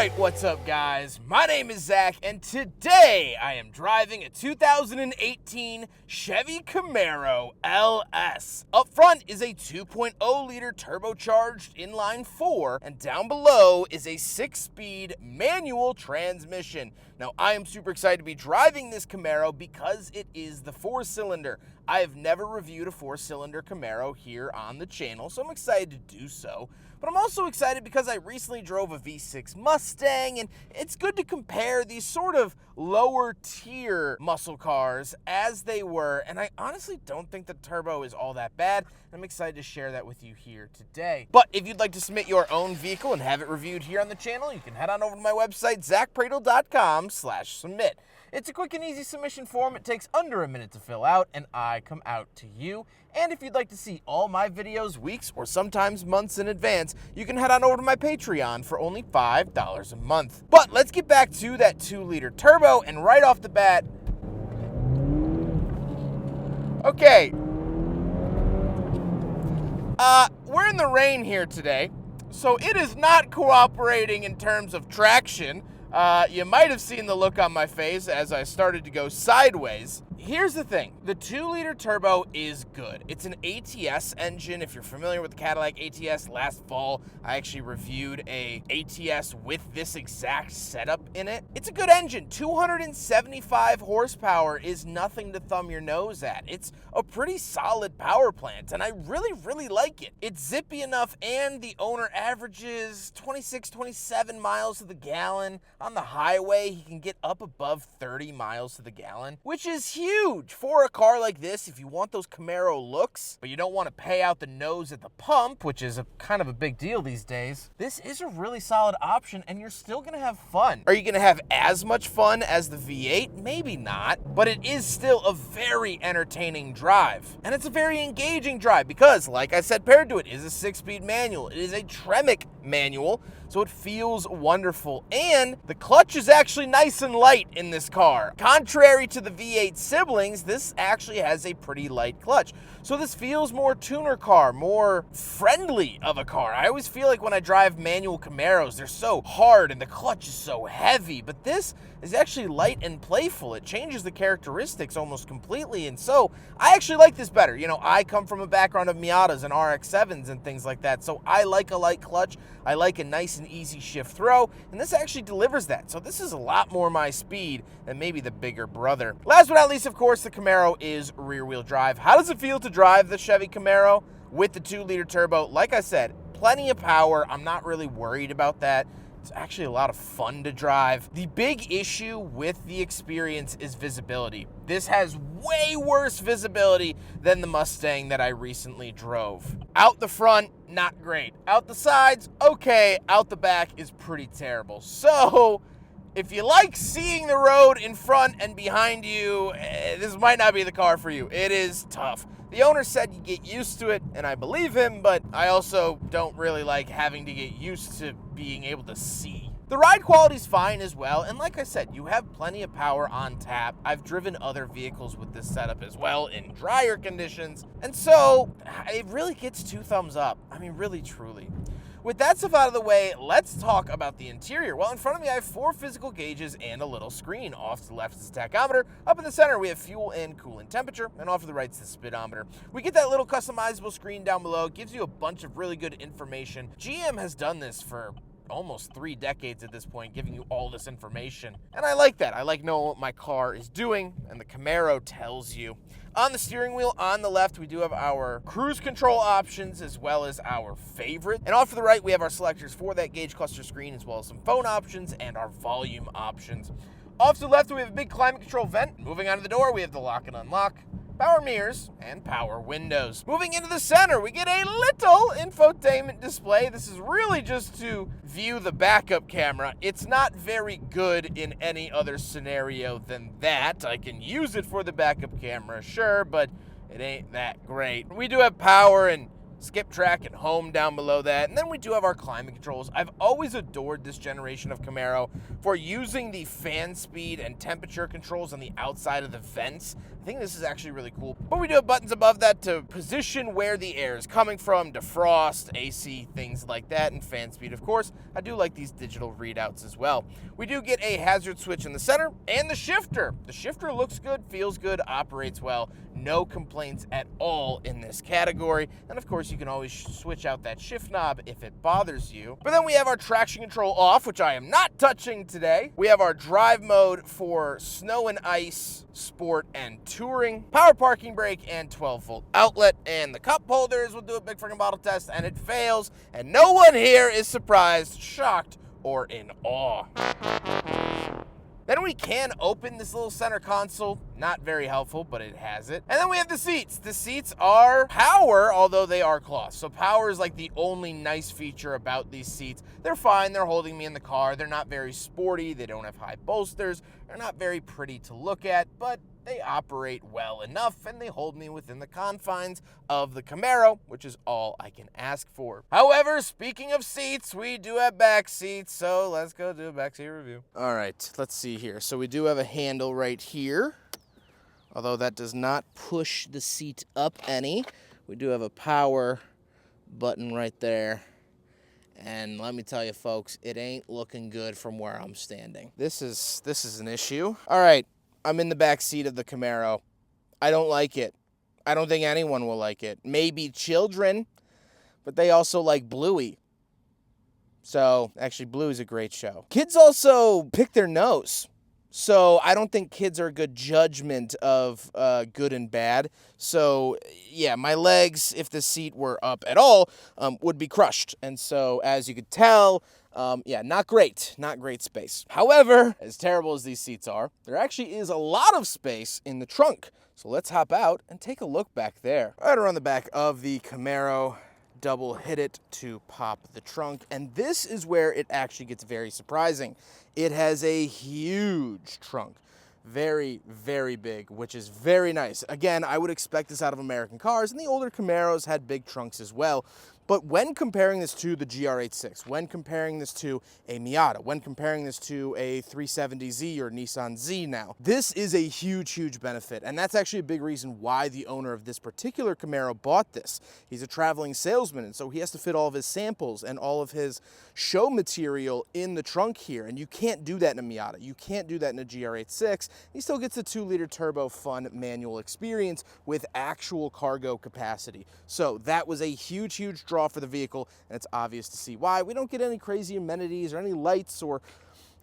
Alright, what's up guys? My name is Zack, and today I am driving a 2018 Chevy Camaro LS. Up front is a 2.0 liter turbocharged inline 4, and down below is a 6-speed manual transmission. Now I am super excited to be driving this Camaro because it is the 4-cylinder. I have never reviewed a 4-cylinder Camaro here on the channel, so I'm excited to do so. But I'm also excited because I recently drove a V6 Mustang, and it's good to compare these sort of lower tier muscle cars as they were, and I honestly don't think the turbo is all that bad. I'm excited to share that with you here today. But if you'd like to submit your own vehicle and have it reviewed here on the channel, you can head on over to my website, zackpradel.com/submit. It's a quick and easy submission form. It takes under a minute to fill out, and I come out to you. And if you'd like to see all my videos weeks or sometimes months in advance, you can head on over to my Patreon for only $5 a month. But let's get back to that 2-liter turbo, and right off the bat, okay, we're in the rain here today, so it is not cooperating in terms of traction. You might have seen the look on my face as I started to go sideways. Here's the thing, the 2-liter turbo is good. It's an ATS engine. If you're familiar with the Cadillac ATS, last fall I actually reviewed a ATS with this exact setup in it. It's a good engine. 275 horsepower is nothing to thumb your nose at. It's a pretty solid power plant, and I really like it. It's zippy enough, and the owner averages 26, 27 miles to the gallon. On the highway, he can get up above 30 miles to the gallon, which is huge for a car like this. If you want those Camaro looks, but you don't want to pay out the nose at the pump, which is kind of a big deal these days, this is a really solid option, and you're still going to have fun. Are you going to have as much fun as the V8? Maybe not, but it is still a very entertaining drive, and it's a very engaging drive because, like I said, paired to it is a 6-speed manual. It is a Tremec manual, so it feels wonderful, and the clutch is actually nice and light in this car. Contrary to the V8 siblings, this actually has a pretty light clutch, so this feels more tuner car, more friendly of a car. I always feel like when I drive manual Camaros, they're so hard and the clutch is so heavy, but this is actually light and playful. It changes the characteristics almost completely, and so I actually like this better. You know, I come from a background of Miatas and RX-7s and things like that, so I like a light clutch. I like a nice and easy shift throw, and this actually delivers that. So this is a lot more my speed than maybe the bigger brother. Last but not least, of course, the Camaro is rear-wheel drive. How does it feel to drive the Chevy Camaro with the 2-liter turbo? Like I said, plenty of power. I'm not really worried about that. It's actually a lot of fun to drive. The big issue with the experience is visibility. This has way worse visibility than the Mustang that I recently drove. Out the front, not great. Out the sides, okay. Out the back is pretty terrible. So if you like seeing the road in front and behind you, this might not be the car for you. It is tough. The owner said you get used to it, and I believe him, but I also don't really like having to get used to being able to see. The ride quality is fine as well, and like I said, you have plenty of power on tap. I've driven other vehicles with this setup as well in drier conditions, and so it really gets 2 thumbs up. I mean, really, truly. With that stuff out of the way, let's talk about the interior. Well, in front of me, I have 4 physical gauges and a little screen. Off to the left is the tachometer. Up in the center, we have fuel and coolant temperature. And off to the right is the speedometer. We get that little customizable screen down below. It gives you a bunch of really good information. GM has done this for almost 3 decades at this point, giving you all this information. And I like that. I like knowing what my car is doing, and the Camaro tells you. On the steering wheel, on the left, we do have our cruise control options as well as our favorite. And off to the right, we have our selectors for that gauge cluster screen as well as some phone options and our volume options. Off to the left, we have a big climate control vent. Moving on to the door, we have the lock and unlock, power mirrors, and power windows. Moving into the center, we get a little infotainment display. This is really just to view the backup camera. It's not very good in any other scenario than that. I can use it for the backup camera, sure, but it ain't that great. We do have power and skip track and home down below that. And then we do have our climate controls. I've always adored this generation of Camaro for using the fan speed and temperature controls on the outside of the vents. I think this is actually really cool. But we do have buttons above that to position where the air is coming from, defrost, AC, things like that, and fan speed, of course. I do like these digital readouts as well. We do get a hazard switch in the center and the shifter. The shifter looks good, feels good, operates well. No complaints at all in this category. And of course, you can always switch out that shift knob if it bothers you. But then we have our traction control off, which I am not touching today. We have our drive mode for snow and ice, sport, and touring. Power parking brake and 12-volt outlet. And the cup holders will do a big freaking bottle test, and it fails. And no one here is surprised, shocked, or in awe. Then we can open this little center console. Not very helpful, but it has it. And then we have the seats. The seats are power, although they are cloth. So power is like the only nice feature about these seats. They're fine. They're holding me in the car. They're not very sporty. They don't have high bolsters. They're not very pretty to look at, but they operate well enough, and they hold me within the confines of the Camaro, which is all I can ask for. However, speaking of seats, we do have back seats, so let's go do a backseat review. All right, let's see here. So we do have a handle right here, although that does not push the seat up any. We do have a power button right there. And let me tell you, folks, it ain't looking good from where I'm standing. This is an issue. All right. I'm in the back seat of the Camaro. I don't like it. I don't think anyone will like it. Maybe children, but they also like Bluey. So, actually, Bluey's a great show. Kids also pick their nose. So, I don't think kids are a good judgment of good and bad. So, yeah, my legs, if the seat were up at all, would be crushed. And so, as you could tell, yeah, not great space. However, as terrible as these seats are, there actually is a lot of space in the trunk. So let's hop out and take a look back there. Right around the back of the Camaro, double hit it to pop the trunk. And this is where it actually gets very surprising. It has a huge trunk. Very, very big, which is very nice. Again, I would expect this out of American cars, and the older Camaros had big trunks as well. But when comparing this to the GR86, when comparing this to a Miata, when comparing this to a 370Z or Nissan Z now, this is a huge, huge benefit. And that's actually a big reason why the owner of this particular Camaro bought this. He's a traveling salesman, and so he has to fit all of his samples and all of his show material in the trunk here. And you can't do that in a Miata. You can't do that in a GR86. He still gets a 2-liter turbo fun manual experience with actual cargo capacity. So that was a huge, huge draw for the vehicle, and it's obvious to see why. We don't get any crazy amenities or any lights or,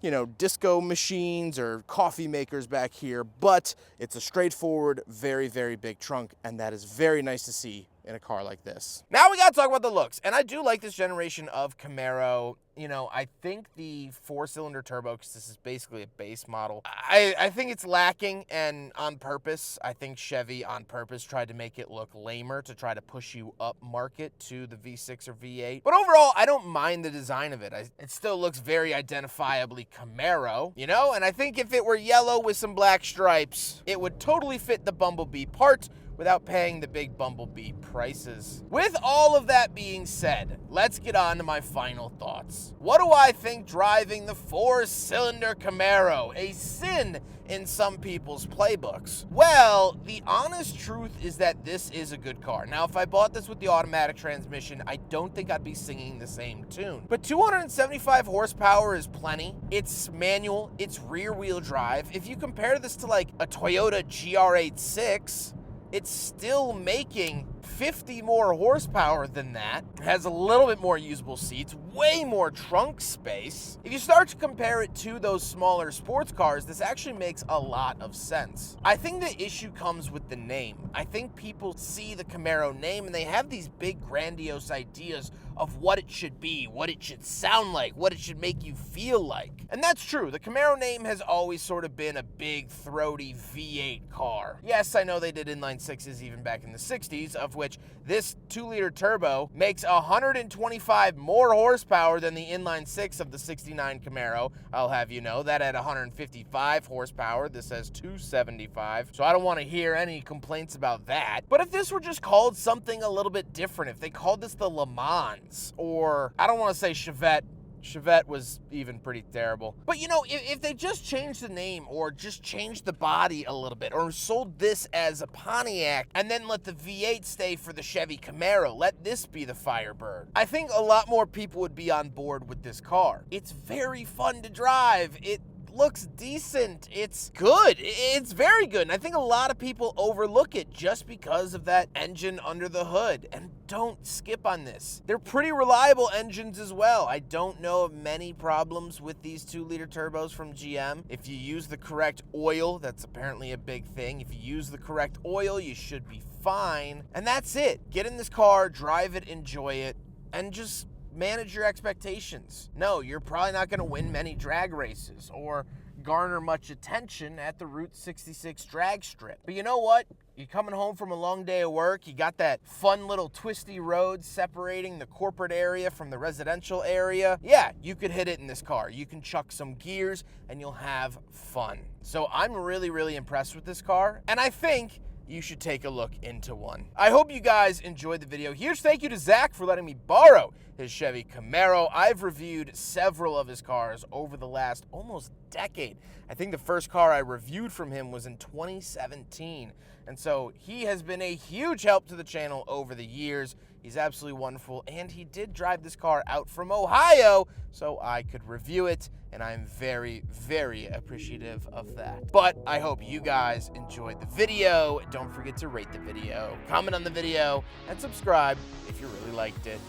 you know, disco machines or coffee makers back here, but it's a straightforward, very, very big trunk, and that is very nice to see in a car like this. Now we gotta talk about the looks, and I do like this generation of Camaro. You know, I think the 4-cylinder turbo, because this is basically a base model, I think it's lacking, and on purpose. I think Chevy on purpose tried to make it look lamer to try to push you up market to the V6 or V8. But overall, I don't mind the design of it. It still looks very identifiably Camaro, you know? And I think if it were yellow with some black stripes, it would totally fit the Bumblebee part without paying the big Bumblebee prices. With all of that being said, let's get on to my final thoughts. What do I think driving the 4-cylinder Camaro? A sin in some people's playbooks. Well, the honest truth is that this is a good car. Now, if I bought this with the automatic transmission, I don't think I'd be singing the same tune. But 275 horsepower is plenty. It's manual, it's rear-wheel drive. If you compare this to like a Toyota GR86, it's still making 50 more horsepower than that. It has a little bit more usable seats, way more trunk space. If you start to compare it to those smaller sports cars, this actually makes a lot of sense. I think the issue comes with the name. I think people see the Camaro name and they have these big grandiose ideas of what it should be, what it should sound like, what it should make you feel like. And that's true. The Camaro name has always sort of been a big, throaty V8 car. Yes, I know they did inline sixes even back in the 60s. Of of which this 2-liter turbo makes 125 more horsepower than the inline-6 of the 69 Camaro. I'll have you know, that had 155 horsepower. This has 275. So I don't want to hear any complaints about that. But if this were just called something a little bit different, if they called this the Le Mans, or I don't want to say Chevette. Chevette was even pretty terrible. But you know, if they just changed the name or just changed the body a little bit or sold this as a Pontiac and then let the V8 stay for the Chevy Camaro, let this be the Firebird, I think a lot more people would be on board with this car. It's very fun to drive. It looks decent. It's good. It's very good. And I think a lot of people overlook it just because of that engine under the hood. And don't skip on this. They're pretty reliable engines as well. I don't know of many problems with these 2-liter turbos from GM. If you use the correct oil, that's apparently a big thing. If you use the correct oil, you should be fine. And that's it. Get in this car, drive it, enjoy it, and just manage your expectations. No, you're probably not going to win many drag races or garner much attention at the Route 66 drag strip. But you know what? You're coming home from a long day of work. You got that fun little twisty road separating the corporate area from the residential area. Yeah, you could hit it in this car. You can chuck some gears and you'll have fun. So I'm really, really impressed with this car. And I think you should take a look into one. I hope you guys enjoyed the video. Huge thank you to Zack for letting me borrow his Chevy Camaro. I've reviewed several of his cars over the last almost decade. I think the first car I reviewed from him was in 2017. And so he has been a huge help to the channel over the years. He's absolutely wonderful. And he did drive this car out from Ohio so I could review it. And I'm very, very appreciative of that. But I hope you guys enjoyed the video. Don't forget to rate the video, comment on the video, and subscribe if you really liked it.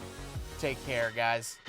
Take care, guys.